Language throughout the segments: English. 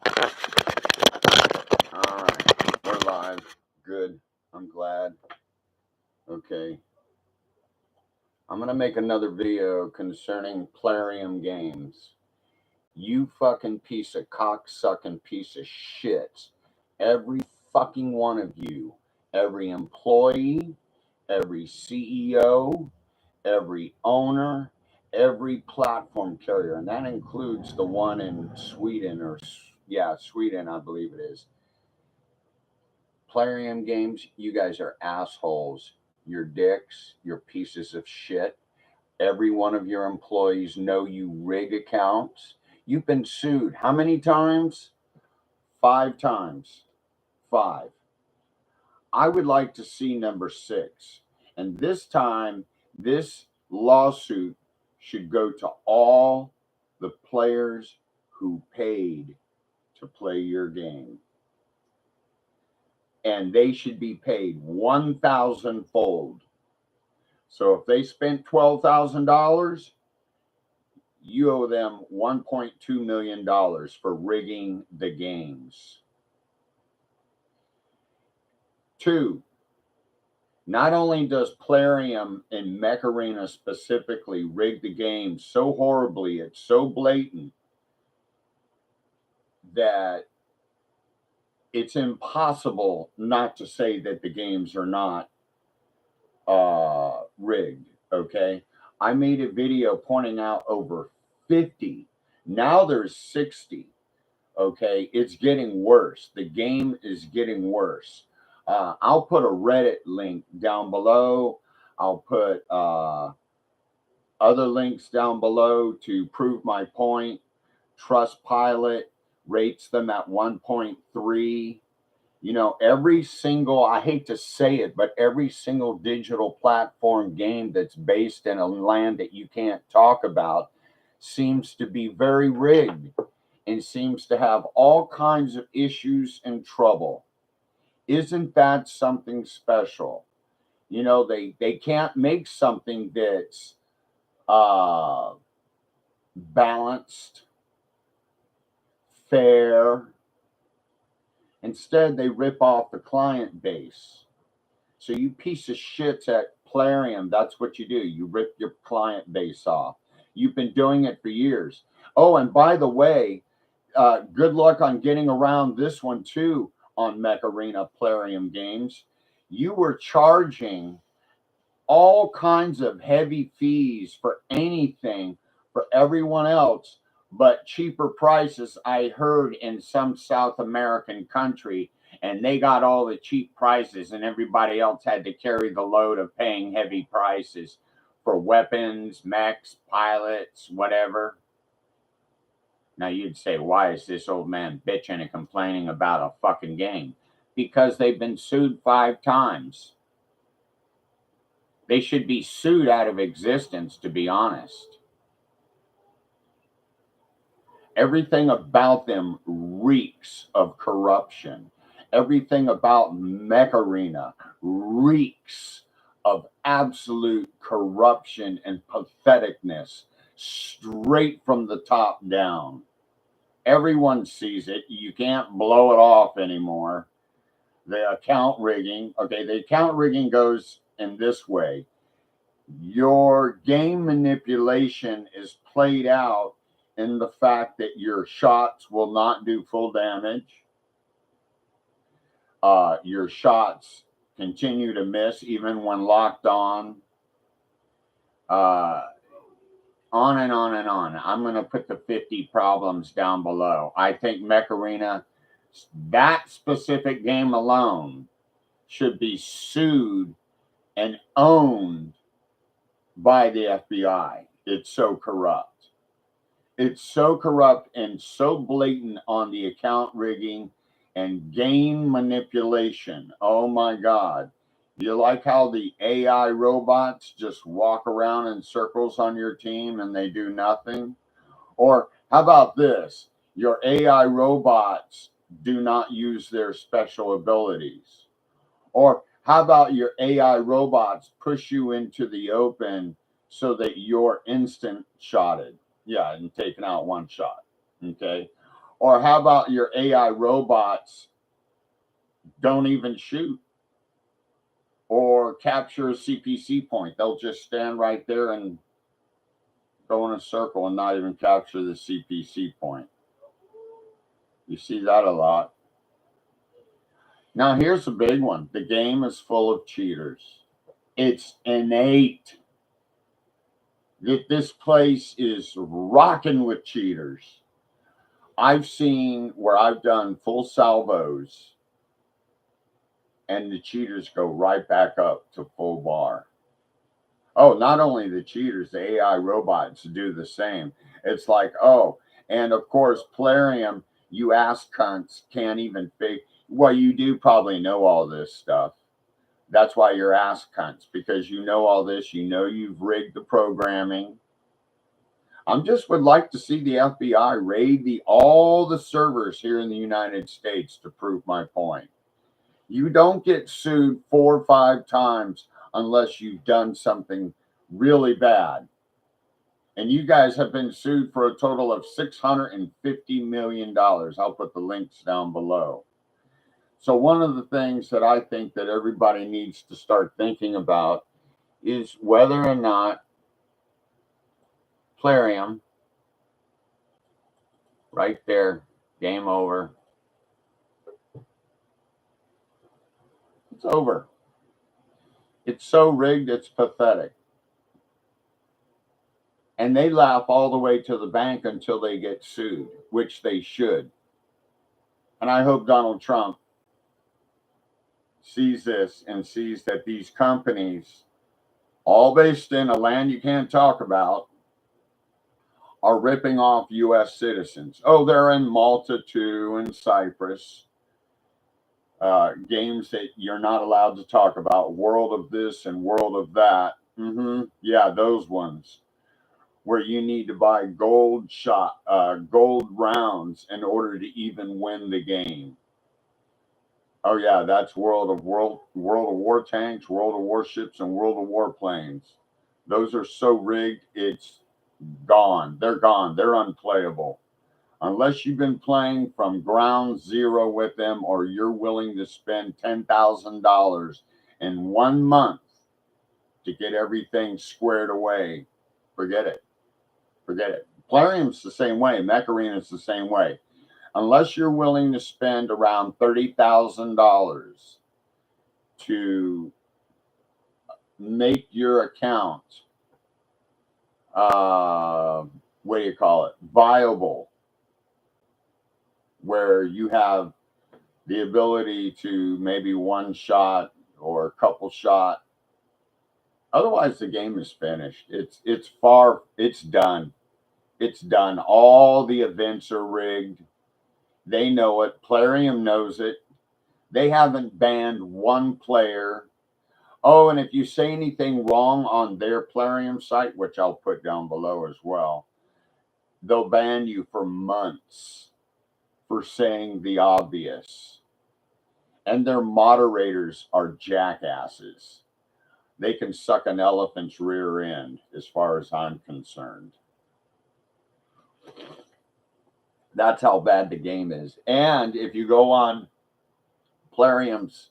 All right, we're live. Good. I'm glad. Okay. I'm going to make another video concerning Plarium games. You fucking piece of cocksucking piece of shit. Every fucking one of you, every employee, every CEO, every owner, every platform carrier, and that includes the one in Sweden, Sweden, I believe it is. Plarium games, you guys are assholes. You're dicks. You're pieces of shit. Every one of your employees know you rig accounts. You've been sued. How many times? 5 times. 5. I would like to see number 6. And this time, this lawsuit should go to all the players who paid to play your game. And they should be paid 1,000-fold. So if they spent $12,000, you owe them $1.2 million for rigging the games. 2, not only does Plarium and Mech specifically rig the games so horribly, it's so blatant that it's impossible not to say that the games are not rigged. Okay, I made a video pointing out over 50. Now there's 60. Okay, it's getting worse. The game is getting worse. I'll put a Reddit link down below. I'll put other links down below to prove my point. Trustpilot rates them at 1.3. You know, every single, I hate to say it, but every single digital platform game that's based in a land that you can't talk about seems to be very rigged and seems to have all kinds of issues and trouble. Isn't that something special? You know, they can't make something that's balanced, fair. Instead, they rip off the client base. So you piece of shits at Plarium, that's what you do. You rip your client base off. You've been doing it for years. Oh, and by the way, good luck on getting around this one too on Mech Plarium games. You were charging all kinds of heavy fees for anything for everyone else, but cheaper prices I heard in some South American country, and they got all the cheap prices and everybody else had to carry the load of paying heavy prices for weapons, mechs, pilots, whatever. Now you'd say, why is this old man bitching and complaining about a fucking game? Because they've been sued 5 times. They should be sued out of existence, to be honest. Everything about them reeks of corruption. Everything about Mech reeks of absolute corruption and patheticness, straight from the top down. Everyone sees it. You can't blow it off anymore. The account rigging, okay, the account rigging goes in this way. Your game manipulation is played out in the fact that your shots will not do full damage. Your shots continue to miss even when locked on. On and on and on. I'm going to put the 50 problems down below. I think Mech that specific game alone, should be sued and owned by the FBI. It's so corrupt. It's so corrupt and so blatant on the account rigging and game manipulation. Oh my God. You like how the AI robots just walk around in circles on your team and they do nothing? Or how about this? Your AI robots do not use their special abilities. Or how about your AI robots push you into the open so that you're instant shotted? Yeah, and taken out one shot. Okay. Or how about your AI robots don't even shoot or capture a CPC point? They'll just stand right there and go in a circle and not even capture the CPC point. You see that a lot. Now, here's a big one. The game is full of cheaters. It's innate that this place is rocking with cheaters. I've seen where I've done full salvos and the cheaters go right back up to full bar. Oh, not only the cheaters, the AI robots do the same. It's like, oh, and of course, Plarium, you ass cunts can't even figure. Well, you do probably know all this stuff. That's why you're ass cunts, because you know all this. You know you've rigged the programming. I just would like to see the FBI raid all the servers here in the United States to prove my point. You don't get sued 4 or 5 times unless you've done something really bad. And you guys have been sued for a total of $650 million. I'll put the links down below. So one of the things that I think that everybody needs to start thinking about is whether or not Plarium, right there, game over. It's over. It's so rigged, it's pathetic. And they laugh all the way to the bank until they get sued, which they should. And I hope Donald Trump sees this and sees that these companies, all based in a land you can't talk about, are ripping off U.S. citizens. Oh, they're in Malta too, and Cyprus. Games that you're not allowed to talk about, world of this and world of that. Yeah, those ones where you need to buy gold rounds in order to even win the game. Oh yeah, that's World of War tanks, World of Warships, and World of War planes. Those are so rigged, it's gone. They're gone. They're unplayable. Unless you've been playing from ground zero with them, or you're willing to spend $10,000 in 1 month to get everything squared away, forget it. Forget it. Plarium's the same way. Mech Arena's the same way. Unless you're willing to spend around $30,000 to make your account, what do you call it, viable, where you have the ability to maybe one shot or a couple shot. Otherwise, the game is finished. It's done. It's done. All the events are rigged. They know it. Plarium knows it. They haven't banned one player. Oh, and if you say anything wrong on their Plarium site, which I'll put down below as well, they'll ban you for months for saying the obvious. And their moderators are jackasses. They can suck an elephant's rear end, as far as I'm concerned. That's how bad the game is. And if you go on Plarium's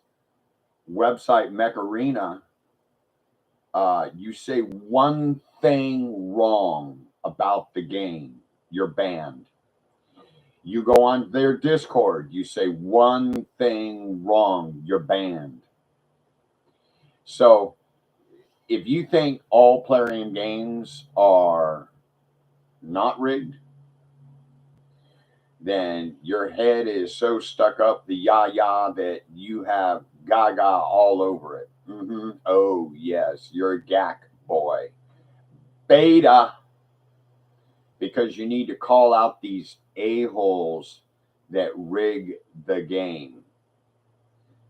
website, Mech Arena, you say one thing wrong about the game, you're banned. You go on their Discord, you say one thing wrong, you're banned. So if you think all Plarium games are not rigged, then your head is so stuck up the yah that you have gaga all over it. Oh, yes, you're a gack boy. Beta, because you need to call out these a-holes that rig the game.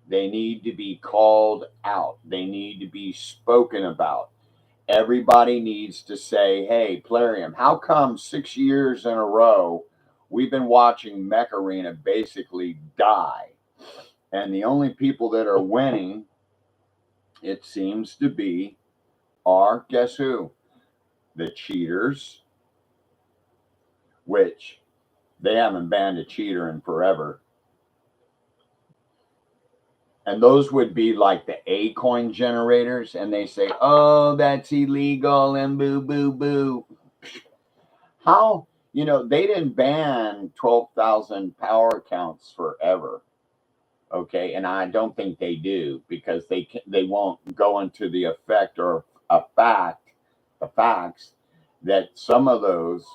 They need to be called out. They need to be spoken about. Everybody needs to say, hey, Plarium, how come 6 years in a row we've been watching Mech Arena basically die? And the only people that are winning, it seems to be, are, guess who? The cheaters, which They haven't banned a cheater in forever. And those would be like the A coin generators. And they say, oh, that's illegal and boo, boo, boo. How, they didn't ban 12,000 power accounts forever. Okay. And I don't think they do, because they won't go into the effect or the facts that some of those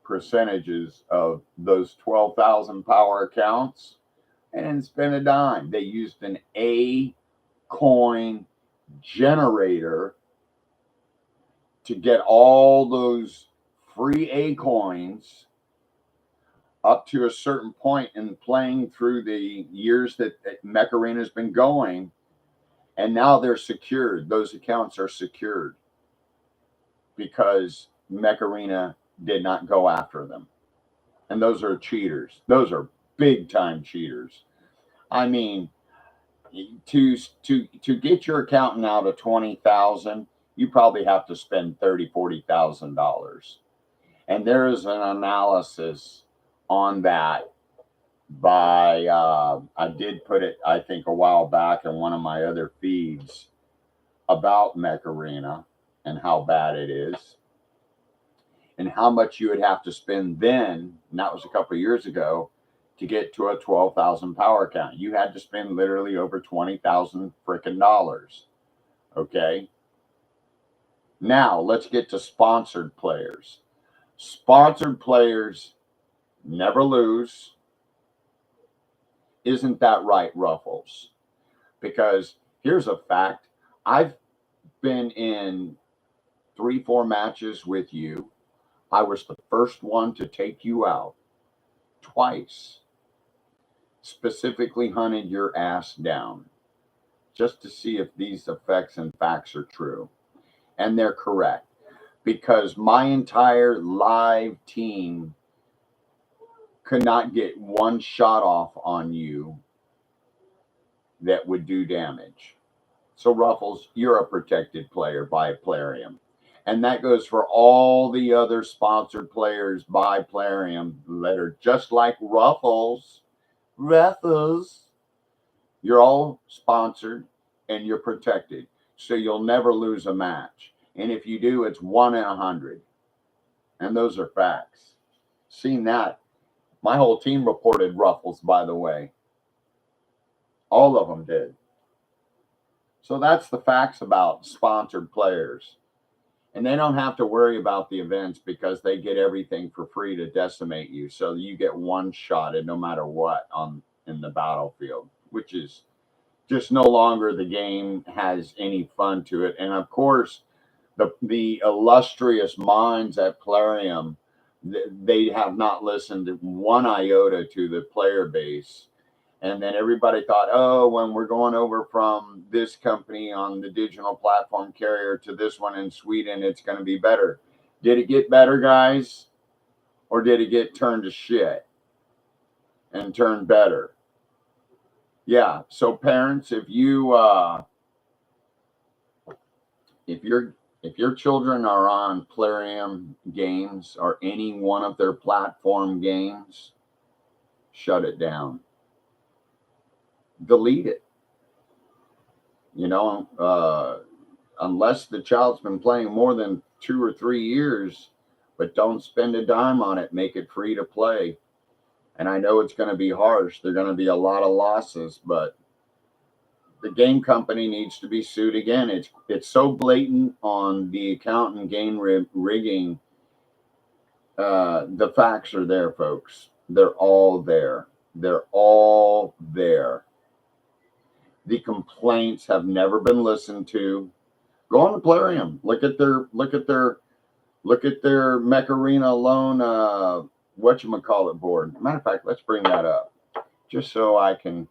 percentages of those 12,000 power accounts, they didn't spend a dime. They used an A coin generator to get all those free A coins up to a certain point in playing through the years that Mech Arena has been going. And now they're secured. Those accounts are secured because Mech Arena did not go after them. And those are cheaters. Those are big time cheaters. I mean, to get your accountant out of 20,000, you probably have to spend $40,000. And there is an analysis on that by I did put it, I think, a while back in one of my other feeds about Mech Arena and how bad it is and how much you would have to spend then, and that was a couple of years ago, to get to a 12,000 power account. You had to spend literally over 20,000 freaking dollars. Okay. Now let's get to sponsored players. Sponsored players never lose. Isn't that right, Ruffles? Because here's a fact. I've been in 3-4 matches with you. I was the first one to take you out twice. Specifically hunted your ass down just to see if these effects and facts are true. And they're correct, because my entire live team could not get one shot off on you that would do damage. So Ruffles, you're a protected player by Plarium. And that goes for all the other sponsored players by Plarium that are just like Ruffles. Ruffles. You're all sponsored and you're protected. So you'll never lose a match. And if you do, it's 1 in 100. And those are facts. Seen that. My whole team reported Ruffles, by the way. All of them did. So that's the facts about sponsored players. And they don't have to worry about the events because they get everything for free to decimate you. So you get one shot at no matter what in the battlefield, which is just no longer the game has any fun to it. And of course, the illustrious minds at Plarium, they have not listened one iota to the player base. And then everybody thought, oh, when we're going over from this company on the digital platform carrier to this one in Sweden, it's going to be better. Did it get better, guys? Or did it get turned to shit and turned better? Yeah. So parents, if your children are on Plarium games or any one of their platform games, shut it down. Delete it. Unless the child's been playing more than 2 or 3 years, but don't spend a dime on it. Make it free to play. And I know it's going to be harsh. There are going to be a lot of losses, but the game company needs to be sued again. It's so blatant on the account and game rigging. The facts are there, folks. They're all there. They're all there. The complaints have never been listened to. Go on to Plarium. Look at their Mech Arena alone whatchamacallit board. Matter of fact, let's bring that up just so I can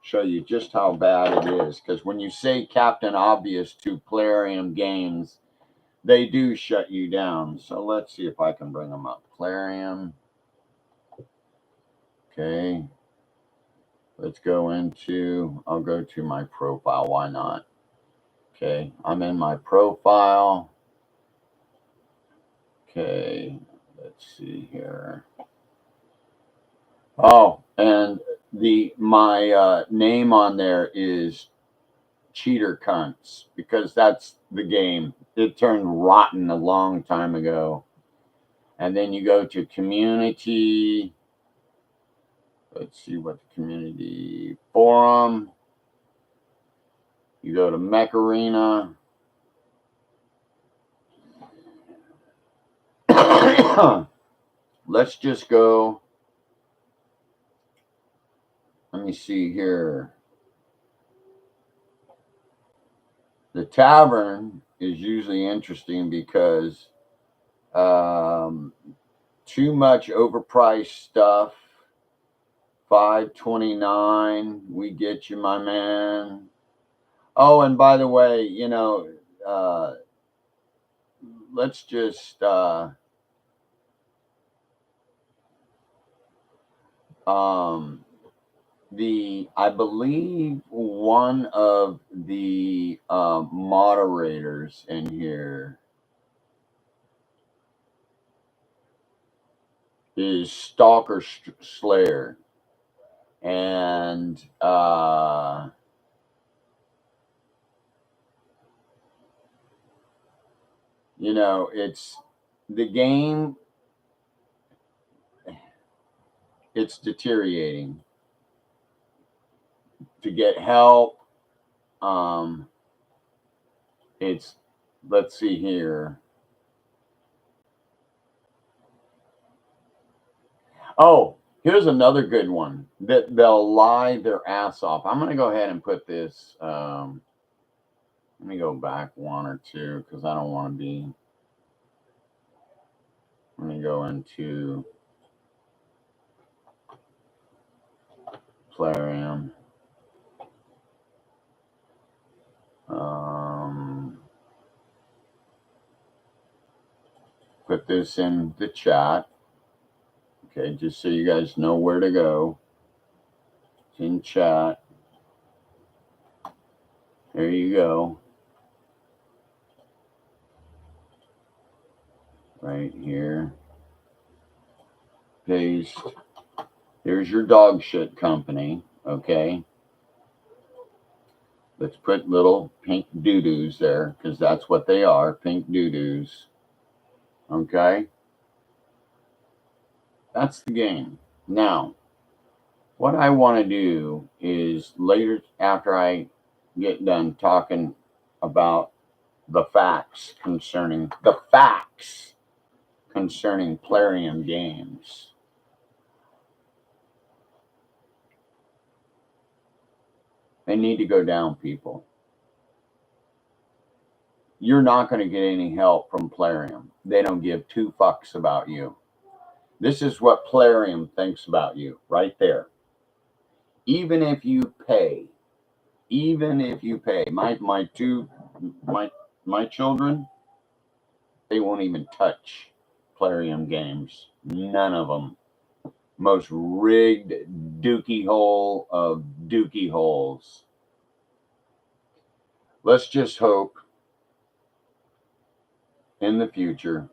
show you just how bad it is. Because when you say Captain Obvious to Plarium games, they do shut you down. So let's see if I can bring them up. Plarium. Okay. Let's go I'll go to my profile. Why not? Okay. I'm in my profile. Okay. Let's see here. Oh, and my name on there is Cheater Cunts because that's the game. It turned rotten a long time ago. And then you go to community. Let's see what the community forum. You go to Mech Arena. Let's just go. Let me see here. The tavern is usually interesting because too much overpriced stuff. $5.29. We get you, my man. Oh, and by the way, let's just I believe one of the moderators in here is Stalker Slayer, and it's the game. It's deteriorating. To get help, it's, let's see here. Oh, here's another good one that they'll lie their ass off. I'm going to go ahead and put this. Let me go back one or two because I don't want to be. Let me go into Plarium. Put this in the chat. Okay, just so you guys know where to go. It's in chat. There you go. Right here. Paste. Here's your dog shit company. Okay. Let's put little pink doo-doos there because that's what they are, pink doo-doos. Okay. That's the game. Now, what I want to do is later, after I get done talking about the facts concerning Plarium games, they need to go down, people. You're not going to get any help from Plarium. They don't give two fucks about you. This is what Plarium thinks about you right there. Even if you pay, my children, they won't even touch Plarium games. None of them. Most rigged dookie hole of dookie holes. Let's just hope in the future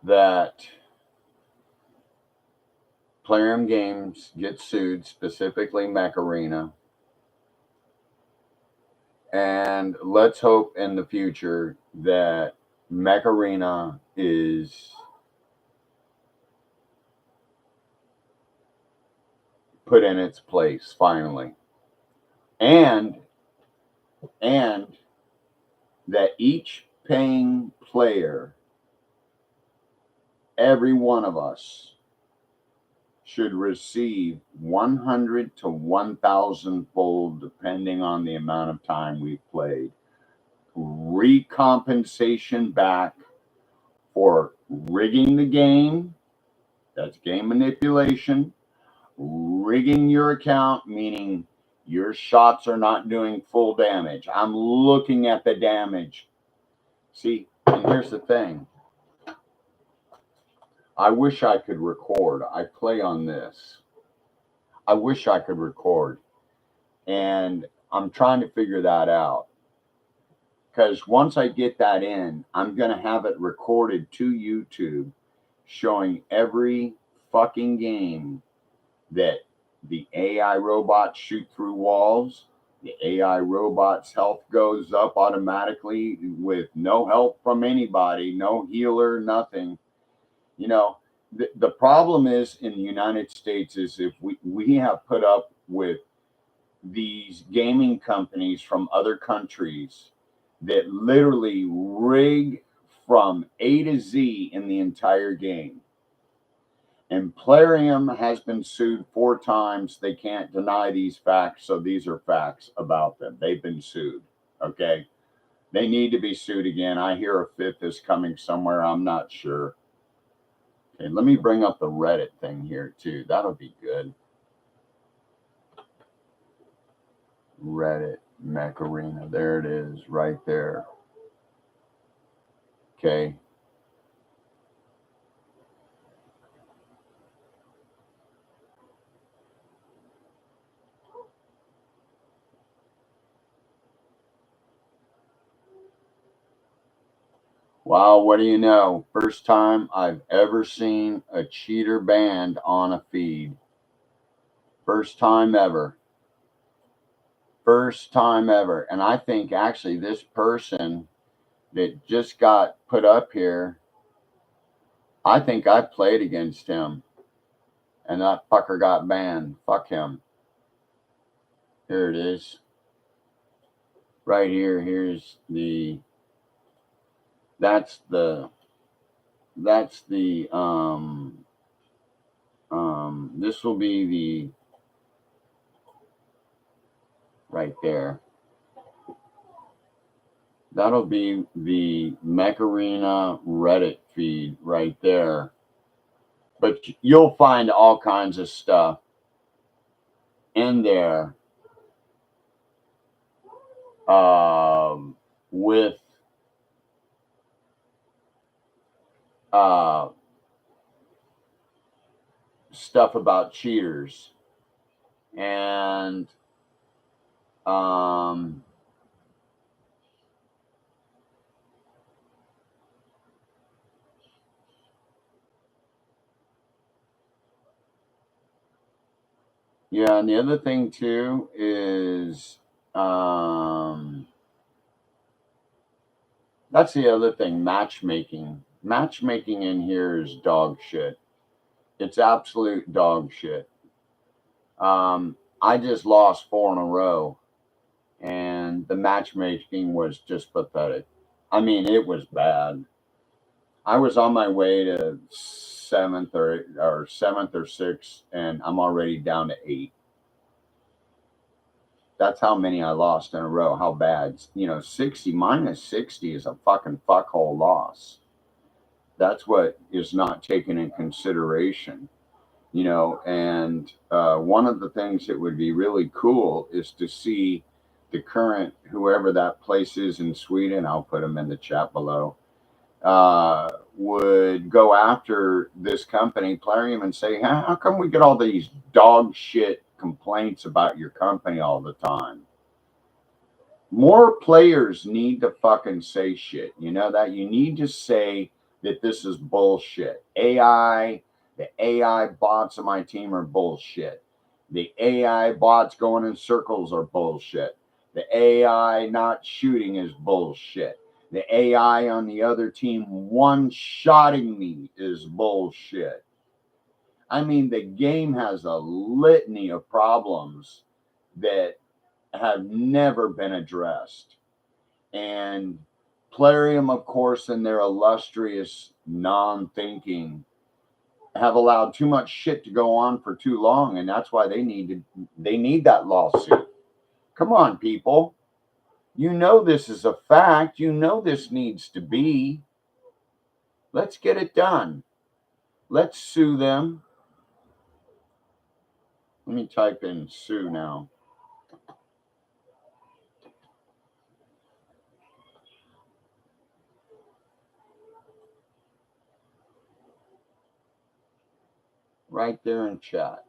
that Plarium Games get sued, specifically Mech Arena. And let's hope in the future that Mech Arena is put in its place finally. And that each paying player, every one of us, should receive 100 to 1,000 fold, depending on the amount of time we've played, recompensation back for rigging the game. That's game manipulation. Rigging your account, meaning your shots are not doing full damage. I'm looking at the damage. See, and here's the thing. I wish I could record. I play on this. I wish I could record. And I'm trying to figure that out. Because once I get that in, I'm going to have it recorded to YouTube, showing every fucking game that the AI robots shoot through walls. The AI robot's health goes up automatically with no help from anybody, no healer, nothing. You know, the problem is in the United States is if we have put up with these gaming companies from other countries that literally rig from A to Z in the entire game. And Plarium has been sued 4 times. They can't deny these facts, so these are facts about them. They've been sued, okay? They need to be sued again. I hear a 5th is coming somewhere. I'm not sure. Okay, let me bring up the Reddit thing here, too. That'll be good. Reddit, Mech Arena. There it is, right there. Okay. Wow, what do you know? First time I've ever seen a cheater banned on a feed. First time ever. First time ever. And I think actually this person that just got put up here, I think I played against him. And that fucker got banned. Fuck him. Here it is. Right here. Here's the... That's the this will be the right there. That'll be the Mech Arena Reddit feed right there. But you'll find all kinds of stuff in there with stuff about cheaters. And yeah, and the other thing too is that's the other thing, matchmaking. Matchmaking in here is dog shit. It's absolute dog shit. I just lost 4 in a row, and the matchmaking was just pathetic. I mean, it was bad. I was on my way to 7th or 6th, and I'm already down to 8. That's how many I lost in a row. How bad? 60 minus 60 is a fucking fuckhole loss. That's what is not taken in consideration. And one of the things that would be really cool is to see the current, whoever that place is in Sweden, I'll put them in the chat below, would go after this company, Plarium, and say, how come we get all these dog shit complaints about your company all the time? More players need to fucking say shit. You know that? You need to say that this is bullshit. The AI bots on my team are bullshit. The AI bots going in circles are bullshit. The AI not shooting is bullshit. The AI on the other team one-shotting me is bullshit. I mean, the game has a litany of problems that have never been addressed. And Plarium, of course, in their illustrious non-thinking, have allowed too much shit to go on for too long, and that's why they need that lawsuit. Come on, people. You know this is a fact. You know this needs to be. Let's get it done. Let's sue them. Let me type in sue now. Right there in chat.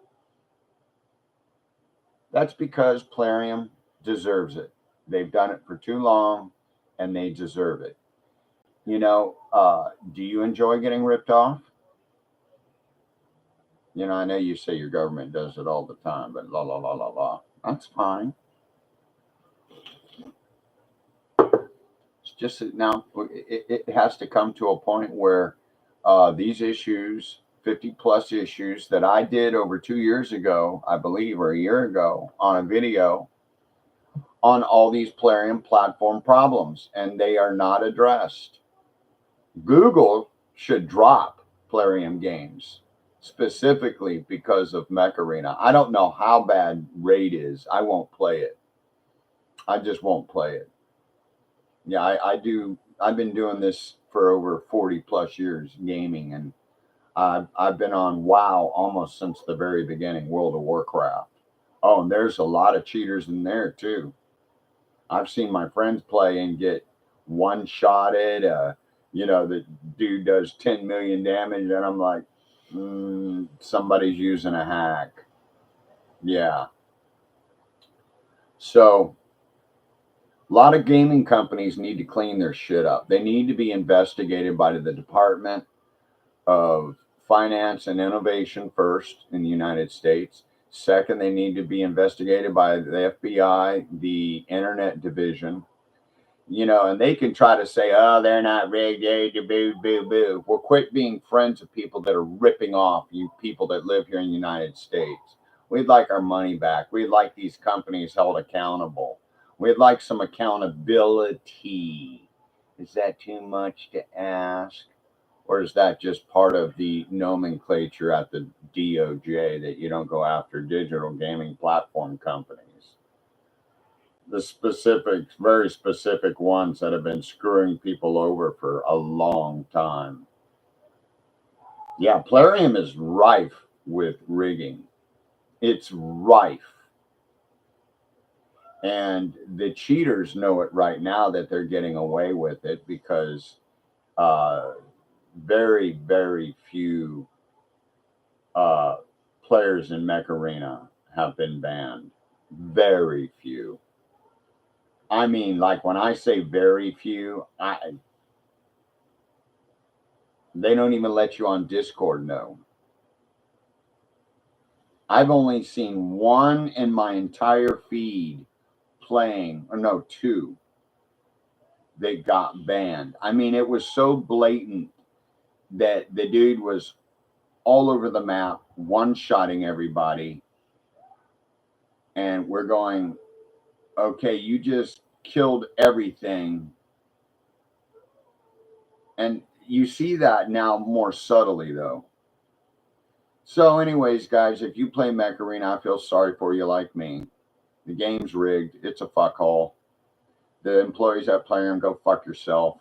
That's because Plarium deserves it. They've done it for too long, and they deserve it. Do you enjoy getting ripped off? You know, I know you say your government does it all the time, but la la la la la. That's fine. It's just that now it has to come to a point where these issues, 50 plus issues that I did over 2 years ago, I believe, or a year ago on a video on all these Plarium platform problems, and they are not addressed. Google should drop Plarium games specifically because of Mech Arena. I don't know how bad Raid is. I won't play it. I just won't play it. Yeah, I do. I've been doing this for over 40 plus years gaming, and I've been on WoW almost since the very beginning, World of Warcraft. Oh, and there's a lot of cheaters in there too. I've seen my friends play and get one shotted. You know, the dude does 10 million damage, and I'm like, somebody's using a hack. Yeah. So a lot of gaming companies need to clean their shit up. They need to be investigated by the Department of Finance and Innovation first in the United States. Second, they need to be investigated by the FBI, the Internet Division. You know, and they can try to say, oh, they're not rigged, boo, boo, boo. Well, quit being friends of people that are ripping off you people that live here in the United States. We'd like our money back. We'd like these companies held accountable. We'd like some accountability. Is that too much to ask? Or is that just part of the nomenclature at the DOJ that you don't go after digital gaming platform companies? The specific, very specific ones that have been screwing people over for a long time. Yeah, Plarium is rife with rigging. It's rife. And the cheaters know it right now that they're getting away with it because uh, very, very few uh, players in Mech Arena have been banned. Very few. I mean, like when I say very few, they don't even let you on Discord know. I've only seen one in my entire feed playing, or no, two. They got banned. I mean, it was so blatant that the dude was all over the map, one-shotting everybody. And we're going, okay, you just killed everything. And you see that now more subtly, though. So, anyways, guys, if you play Mech Arena, I feel sorry for you like me. The game's rigged. It's a fuckhole. The employees at Plarium, go fuck yourself.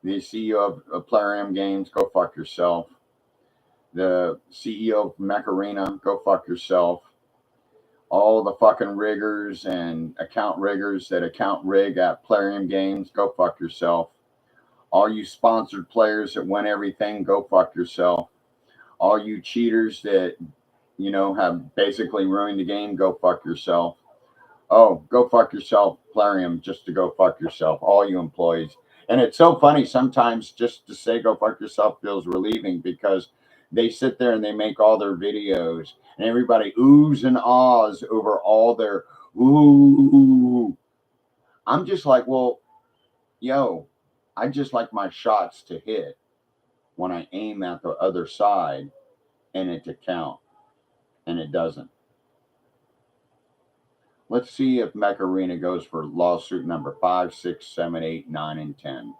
The CEO of Plarium Games, go fuck yourself. The CEO of Mech Arena, go fuck yourself. All the fucking riggers and account riggers that account rig at Plarium Games, go fuck yourself. All you sponsored players that win everything, go fuck yourself. All you cheaters that, you know, have basically ruined the game, go fuck yourself. Oh, go fuck yourself, Plarium, just to go fuck yourself, all you employees. And it's so funny sometimes just to say go fuck yourself feels relieving because they sit there and they make all their videos and everybody oohs and ahs over all their ooh. I'm just like, well, yo, I just like my shots to hit when I aim at the other side and it to count, and it doesn't. Let's see if Mech Arena goes for lawsuit number 5, 6, 7, 8, 9, and 10.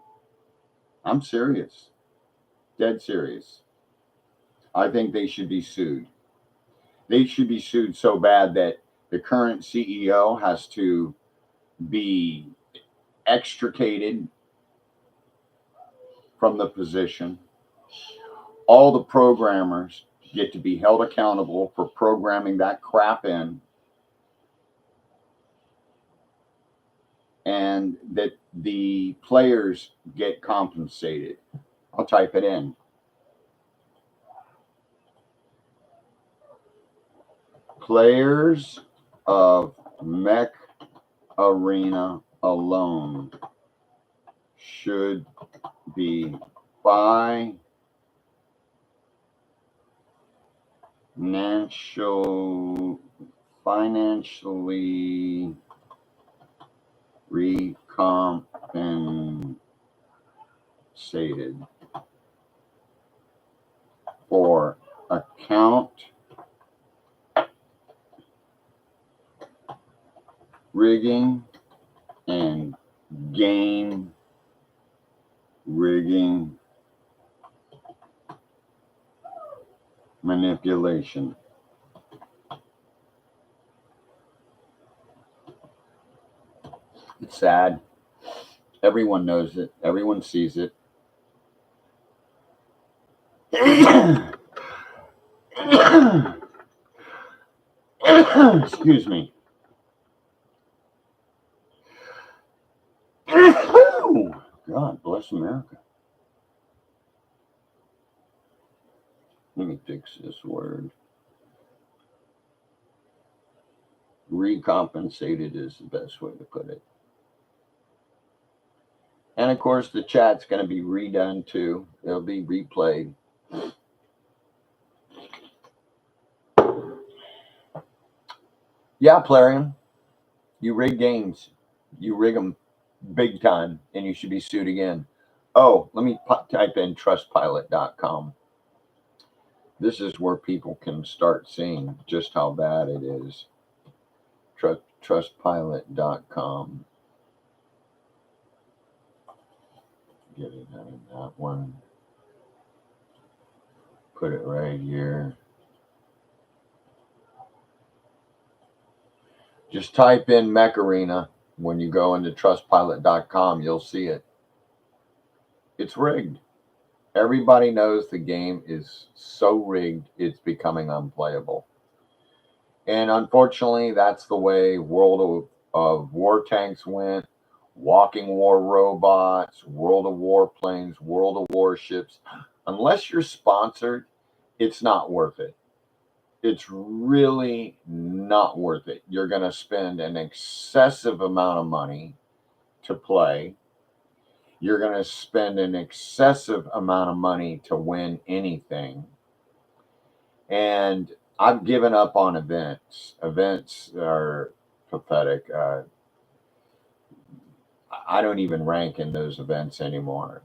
I'm serious. Dead serious. I think they should be sued. They should be sued so bad that the current CEO has to be extricated from the position. All the programmers get to be held accountable for programming that crap in, and that the players get compensated. I'll type it in. Players of Mech Arena alone should be financially recompensated for account rigging and game rigging manipulation. It's sad. Everyone knows it. Everyone sees it. Excuse me. God bless America. Let me fix this word. Recompensated is the best way to put it. And of course, the chat's going to be redone too. It'll be replayed. Yeah, Plarium, you rig games. You rig them big time, and you should be sued again. Oh, let me type in trustpilot.com. This is where people can start seeing just how bad it is. Trustpilot.com. Get it out of that one. Put it right here. Just type in Mech Arena. When you go into trustpilot.com, you'll see it. It's rigged. Everybody knows the game is so rigged, it's becoming unplayable. And unfortunately, that's the way World of War tanks went, Walking War robots, World of Warplanes, World of Warships. Unless you're sponsored, it's not worth it. It's really not worth it. You're going to spend an excessive amount of money to play. You're going to spend an excessive amount of money to win anything. And I've given up on events. Events are pathetic. I don't even rank in those events anymore.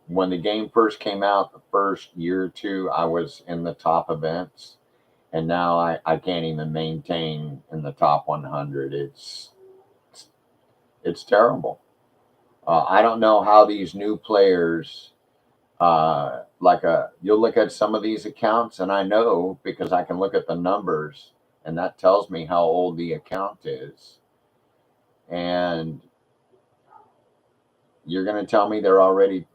When the game first came out, the first year or two, I was in the top events. And now I can't even maintain in the top 100. It's terrible. I don't know how these new players, you'll look at some of these accounts, and I know because I can look at the numbers, and that tells me how old the account is. And you're going to tell me they already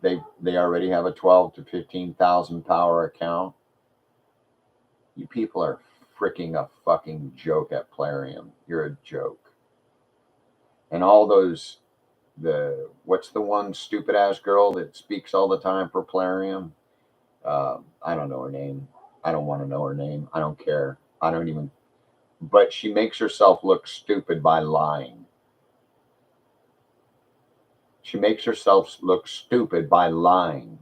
have a 12 to 15,000 power account. You people are freaking a fucking joke at Plarium. You're a joke. And all those, what's the one stupid ass girl that speaks all the time for Plarium? I don't know her name. I don't want to know her name. I don't care. But she makes herself look stupid by lying. She makes herself look stupid by lying.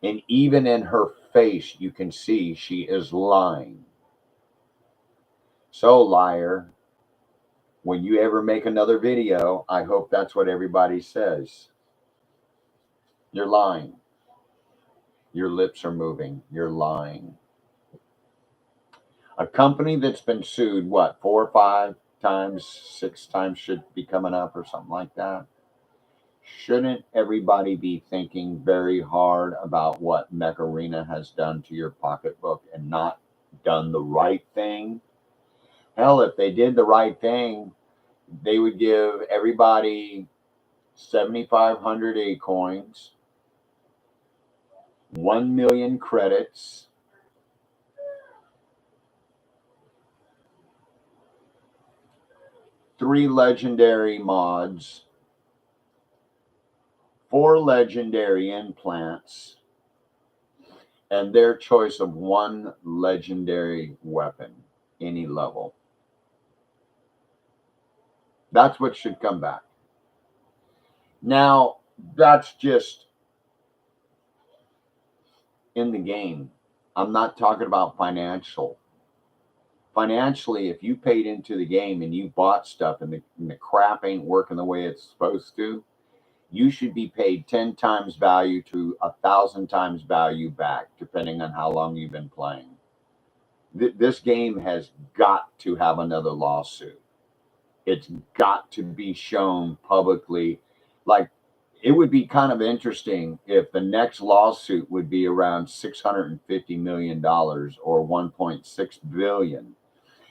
And even in her face, you can see she is lying. So, liar, when you ever make another video, I hope that's what everybody says. You're lying. Your lips are moving. You're lying. A company that's been sued, 4 or 5 times, 6 times should be coming up or something like that. Shouldn't everybody be thinking very hard about what Mech Arena has done to your pocketbook and not done the right thing? Hell, if they did the right thing, they would give everybody 7,500 A coins, 1 million credits, 3 legendary mods, 4 legendary implants, and their choice of 1 legendary weapon, any level. That's what should come back. Now, that's just in the game. I'm not talking about financial. Financially, if you paid into the game and you bought stuff and the crap ain't working the way it's supposed to, you should be paid 10 times value to 1,000 times value back, depending on how long you've been playing. This game has got to have another lawsuit. It's got to be shown publicly. Like, it would be kind of interesting if the next lawsuit would be around $650 million or 1.6 billion.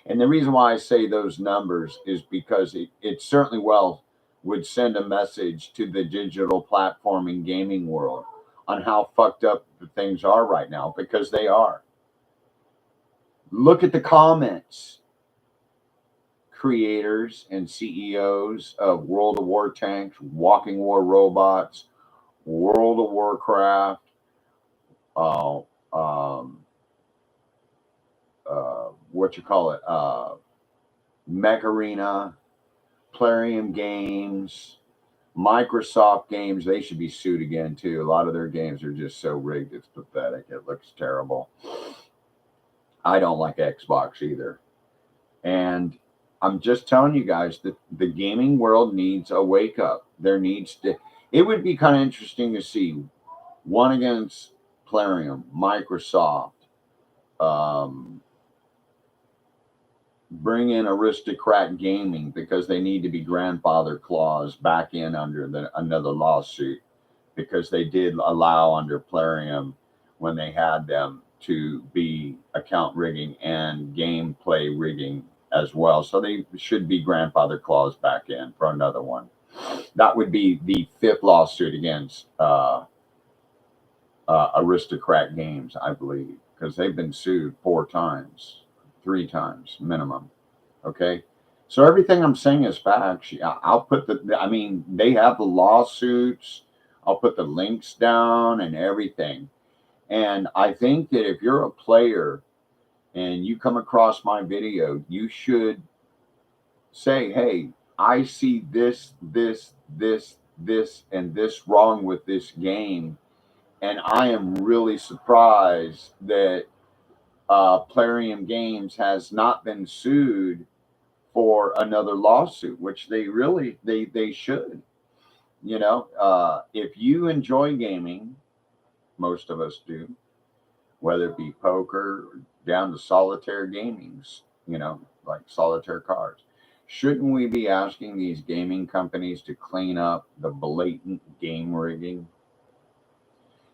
And the reason why I say those numbers is because it certainly well would send a message to the digital platform and gaming world on how fucked up the things are right now, because they are. Look at the comments. Creators and CEOs of World of War Tanks, Walking War Robots, World of Warcraft, uh, um, what you call it, Mech Arena, Plarium Games, Microsoft Games. They should be sued again too. A lot of their games are just so rigged, it's pathetic. It looks terrible. I don't like Xbox either. And I'm just telling you guys that the gaming world needs a wake up. There needs to, it would be kind of interesting to see one against Plarium, Microsoft, bring in Aristocrat Gaming, because they need to be grandfather clause back in under another lawsuit, because they did allow under Plarium, when they had them, to be account rigging and gameplay rigging as well. So they should be grandfather clause back in for another one. That would be the fifth lawsuit against Aristocrat Games, I believe, because they've been sued 3 times minimum. Okay. So everything I'm saying is facts. I'll put I mean, they have the lawsuits. I'll put the links down and everything. And I think that if you're a player and you come across my video, you should say, hey, I see this, and this wrong with this game. And I am really surprised that Plarium Games has not been sued for another lawsuit, which they should. If you enjoy gaming, most of us do, whether it be poker down to solitaire gamings, like solitaire cards. Shouldn't we be asking these gaming companies to clean up the blatant game rigging?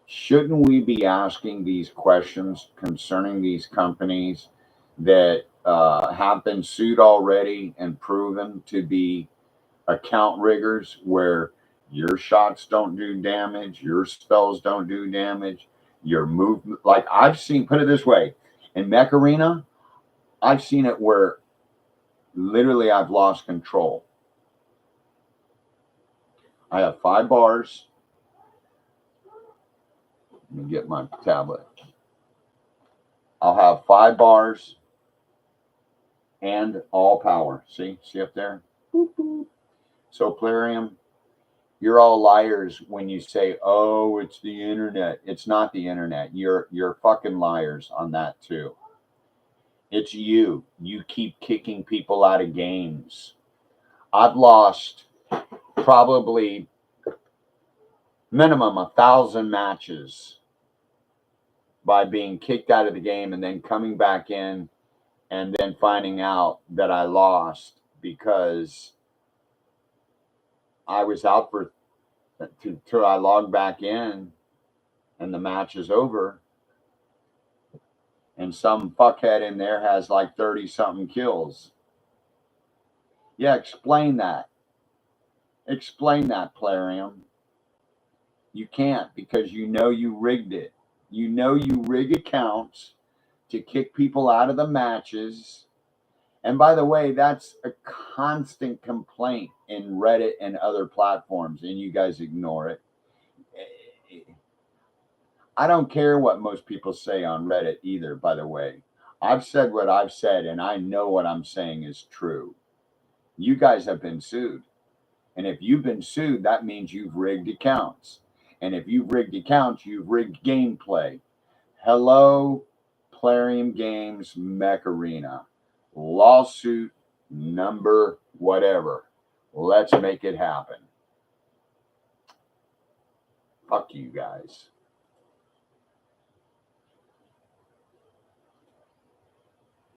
Shouldn't we be asking these questions concerning these companies that have been sued already and proven to be account riggers, where your shots don't do damage, your spells don't do damage, your movement? Like, I've seen, put it this way, in Mech Arena, I've seen it where literally I've lost control. I have 5 bars. Let me get my tablet. I'll have 5 bars and all power. See up there? Boop, boop. So Plarium, you're all liars when you say, "Oh, it's the internet." It's not the internet. You're fucking liars on that too. It's you. You keep kicking people out of games. I've lost probably minimum 1,000 matches by being kicked out of the game and then coming back in and then finding out that I lost because I was out for till I log back in and the match is over, and some fuckhead in there has like 30 something kills. Yeah, explain that. Explain that, Plarium. You can't, because you rigged it. You rig accounts to kick people out of the matches. And by the way, that's a constant complaint in Reddit and other platforms, and you guys ignore it. I don't care what most people say on Reddit either, by the way. I've said what I've said, and I know what I'm saying is true. You guys have been sued. And if you've been sued, that means you've rigged accounts. And if you've rigged accounts, you've rigged gameplay. Hello, Plarium Games Mech Arena. Lawsuit number whatever. Let's make it happen. Fuck you guys.